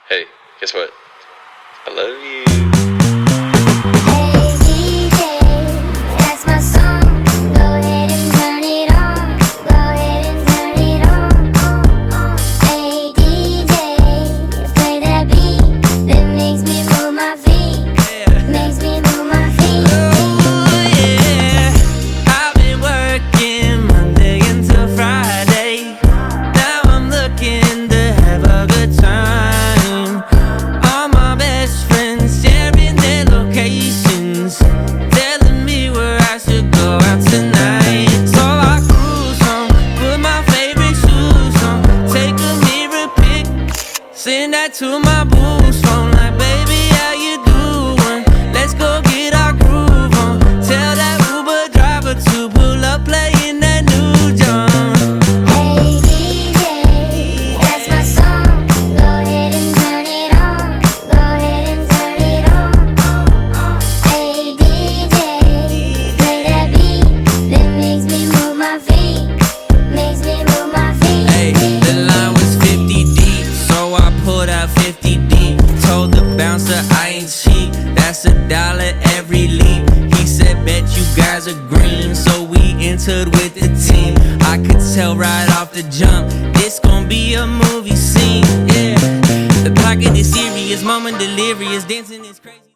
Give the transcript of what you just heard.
Hey, guess what? I love you. Hey DJ, that's my song. Go ahead and turn it on. Go ahead and turn it on. Hey DJ, play that beat that makes me move my feet. Makes me move my feet. Oh yeah, I've been working Monday until Friday. Now I'm looking to have a good time. All my best friends sharing their locations, telling me where I should go out tonight. So I cruise home, put my favorite shoes on, take a mirror pic, send that to my boo's phone. Like, baby, how you doing? Let's go get our groove on. Tell that Uber driver to pull up, playing that new John. Hey DJ, that's my song. Go ahead and turn it on. Go ahead and turn it on. Hey DJ, play that beat that makes me move my feet. Makes me move my feet. Hey, the line was 50 deep, so I pulled out 50 deep. Told the bouncer I ain't cheap, that's $1 every leap. He said, bet you guys are green, so we entered with the team. I could tell right off the jump, this gon' be a movie scene, yeah. The pocket is serious, moment delirious, dancing is crazy.